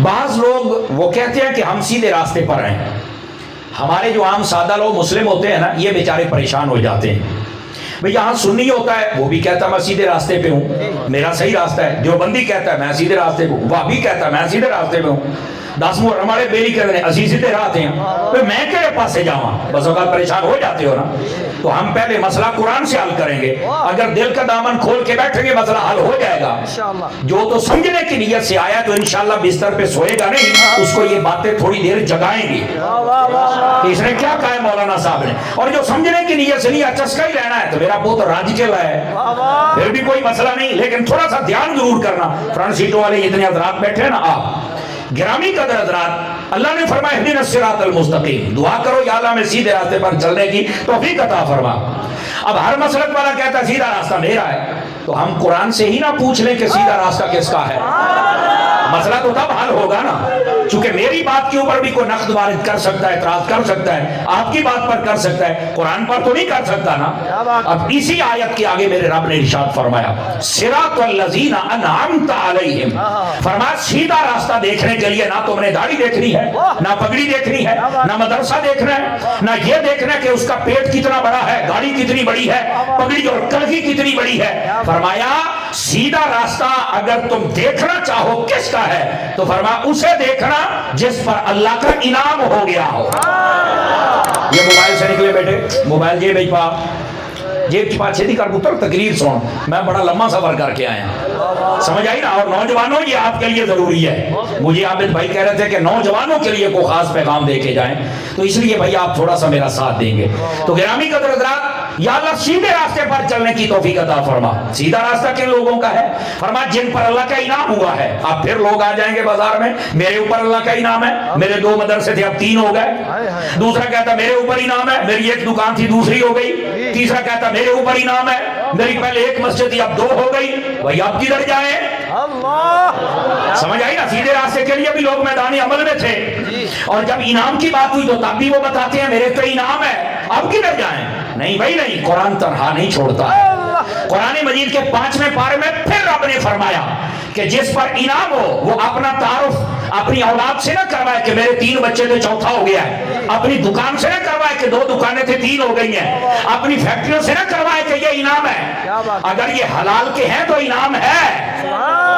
بعض لوگ وہ کہتے ہیں کہ ہم سیدھے راستے پر ہیں. ہمارے جو عام سادہ لوگ مسلم ہوتے ہیں نا، یہ بیچارے پریشان ہو جاتے ہیں. بھئی یہاں سنی ہوتا ہے، وہ بھی کہتا ہے میں سیدھے راستے پہ ہوں، میرا صحیح راستہ ہے. دیوبندی کہتا ہے میں سیدھے راستے پہ ہوں، وہابی کہتا ہے میں سیدھے راستے پہ ہوں. 10 محرم والے بیلی کہتے ہیں اسی سیدھے راستے ہیں. تو میں کہے پاس سے جاواں؟ بس اوقات پریشان ہو جاتے ہو نا. تو ہم پہلے مسئلہ قرآن سے حل کریں گے. اگر دل کا دامن کھول کے بیٹھیں گے مسئلہ حل ہو جائے گا. جو تو سمجھنے کی نیت سے آیا تو انشاءاللہ بستر پہ سوئے گا نہیں، اس کو یہ باتیں تھوڑی دیر جگائیں گی کہ اس نے کیا کہا ہے مولانا صاحب نے. اور جو سمجھنے کی نیت سے نہیں چسکا ہی رہنا ہے تو میرا بہت راج چلا ہے، پھر بھی کوئی مسئلہ نہیں. لیکن تھوڑا سا دھیان ضرور کرنا. فرنٹ سیٹوں والے اتنے حضرات بیٹھے ہیں نا، آپ گرامی قدر حضرات، اللہ نے فرمایا اہدنا الصراط المستقیم، دعا کرو یا اللہ میں سیدھے راستے پر چلنے کی توفیق عطا فرما. اب ہر مسلک والا کہتا ہے سیدھا راستہ میرا ہے، تو ہم قرآن سے ہی نہ پوچھ لیں کہ سیدھا راستہ کس کا ہے. مسئلہ تو تب حل ہوگا نا، چونکہ میری بات کے اوپر بھی کوئی نقد وارد کر سکتا ہے، اعتراض کر سکتا ہے، آپ کی بات پر کر سکتا ہے، قرآن پر تو نہیں کر سکتا نا. اب اسی آیت کے آگے میرے رب نے ارشاد فرمایا صراط الذین انعمت علیہم، فرمایا سیدھا راستہ دیکھنے کے لیے نہ تم نے داڑھی دیکھنی ہے، نہ پگڑی دیکھنی ہے، نہ مدرسہ دیکھنا ہے، نہ یہ دیکھنا ہے کہ اس کا پیٹ کتنا بڑا ہے، گاڑی کتنی بڑی ہے، پگڑی اور کلگی کتنی بڑی ہے. فرمایا سیدھا راستہ اگر تم دیکھنا چاہو کس کا ہے تو فرمایا اسے دیکھنا جس پر اللہ کا انعام ہو گیا ہو. یہ موبائل سے نکلے بیٹے، موبائل جیب پا جیب چھپا چھتی کر پتر تقریر سن، میں بڑا لمبا سفر کر کے آیا، سمجھ آئی نا. اور نوجوانوں یہ آپ کے لیے ضروری ہے. مجھے عابد بھائی کہہ رہے تھے کہ نوجوانوں کے لیے کوئی خاص پیغام دے کے جائیں، تو اس لیے بھائی آپ تھوڑا سا میرا ساتھ دیں گے. تو گرامی قدر حضرات، یا اللہ سیدھے راستے پر چلنے کی توفیق عطا فرما. سیدھا راستہ کن لوگوں کا ہے؟ فرما جن پر اللہ کا انعام ہوا ہے. اب پھر لوگ آ جائیں گے بازار میں، میرے اوپر اللہ کا انعام ہے، میرے 2 مدرسے تھے اب 3 ہو گئے. دوسرا کہتا میرے اوپر انعام ہے، میری 1 دکان تھی دوسری ہو گئی. تیسرا کہتا میرے اوپر انعام ہے، میری پہلے 1 مسجد تھی اب 2 ہو گئی. بھائی اب کدھر جائیں؟ سمجھ آئی نا. سیدھے راستے کے لیے بھی لوگ میدان عمل میں تھے، اور جب انعام کی بات ہوئی تو تب بھی وہ بتاتے ہیں میرے تو انعام ہے، اب کدھر جائیں؟ نہیں بھائی نہیں، قرآن تنہا نہیں چھوڑتا. قرآن مجید کے 5ویں پارے میں پھر رب نے فرمایا کہ جس پر انعام ہو وہ اپنا تعارف اپنی اولاد سے نہ کروائے کہ میرے 3 بچے تھے 4تھا ہو گیا ہے، اپنی دکان سے نہ کروائے کہ 2 دکانیں تھے 3 ہو گئی ہیں، اپنی فیکٹریوں سے نہ کروائے کہ یہ انعام ہے. اگر یہ حلال کے ہیں تو انعام ہے،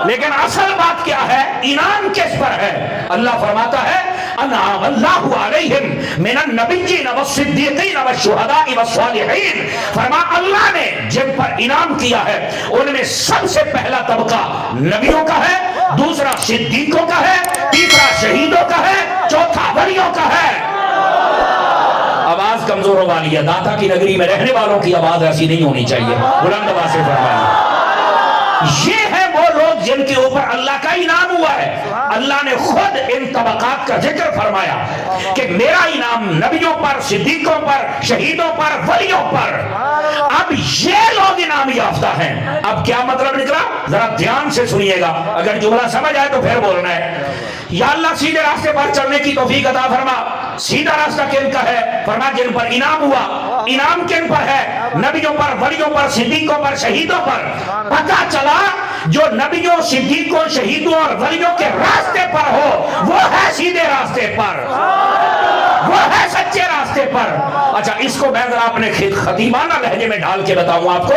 لیکن اصل بات کیا ہے؟ انعام کس پر ہے؟ اللہ فرماتا ہے انعام اللہ علیہم من النبیین والصدیقین والشہداء والصالحین. فرما اللہ نے جن پر انعام کیا ہے ان میں سب سے پہلا طبقہ نبیوں کا ہے، دوسرا صدیقوں کا ہے، تیسرا شہیدوں کا ہے، چوتھا ولیوں کا ہے. آواز کمزوروں والی ہے، داتا کی نگری میں رہنے والوں کی آواز ایسی نہیں ہونی چاہیے، بلند آواز سے فرمائیے. یہ ہے وہ لوگ جن کے اوپر اللہ کا انعام ہوا ہے. اللہ نے خود ان طبقات کا ذکر فرمایا کہ میرا انعام نبیوں پر، صدیقوں پر، شہیدوں پر، ولیوں پر. اب یہ لوگ انعام یافتہ ہیں. اب کیا مطلب نکلا؟ ذرا دھیان سے سنیے گا، اگر جملہ سمجھ آئے تو پھر بولنا ہے. یا اللہ سیدھے راستے پر چلنے کی توفیق عطا فرما. سیدھا راستہ کن کا ہے؟ فرما جن پر انعام ہوا. انعام کن پر ہے؟ نبیوں پر، ولیوں پر، صدیقوں پر، شہیدوں پر. پتہ چلا جو نبیوں، صدیقوں، شہیدوں اور ولیوں کے راستے پر ہو وہ ہے سیدھے راستے پر، وہ ہے سچے راستے پر. اچھا اس کو میں ذرا اپنے خطیبانہ لہجے میں ڈال کے بتاؤں آپ کو.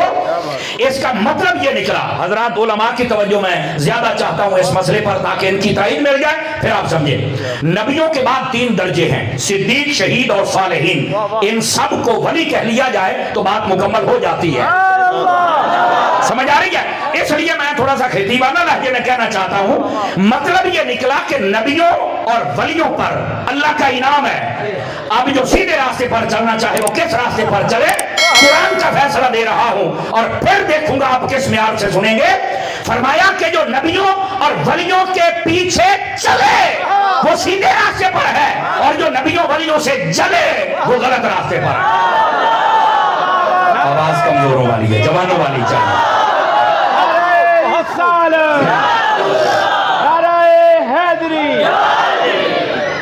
اس کا مطلب یہ نکلا، حضرات علماء کی توجہ میں زیادہ چاہتا ہوں اس مسئلے پر تاکہ ان کی تائید مل جائے، پھر آپ سمجھیں. نبیوں کے بعد 3 درجے ہیں، صدیق، شہید اور صالحین. ان سب کو ولی کہہ لیا جائے تو بات مکمل ہو جاتی ہے. سمجھ آ رہی ہے؟ اس لیے میں تھوڑا سا خطیبانہ لہجے میں کہنا چاہتا ہوں. مطلب یہ نکلا کہ نبیوں اور ولیوں پر اللہ کا انعام ہے. اب جو سیدھے راستے پر چلنا چاہے وہ کس راستے پر چلے، قرآن کا فیصلہ دے رہا ہوں اور پھر دیکھوں گا آپ کس معیار سے سنیں گے. فرمایا کہ جو نبیوں اور ولیوں کے پیچھے چلے وہ سیدھے راستے پر ہے، اور جو نبیوں ولیوں سے جلے وہ غلط راستے پر ہے. آواز کمزوروں والی ہے، جوانوں والی چاہیے.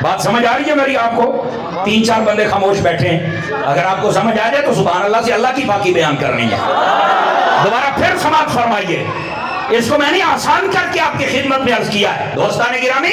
بات سمجھ آ رہی ہے میری آپ کو؟ 3-4 بندے خاموش بیٹھے ہیں، اگر آپ کو سمجھ آ جائے تو سبحان اللہ سے اللہ کی پاکی بیان کرنی ہے. دوبارہ پھر سماعت فرمائیے. اس کو میں نے آسان کر کے آپ کی خدمت میں عرض کیا ہے. دوستان گرامی،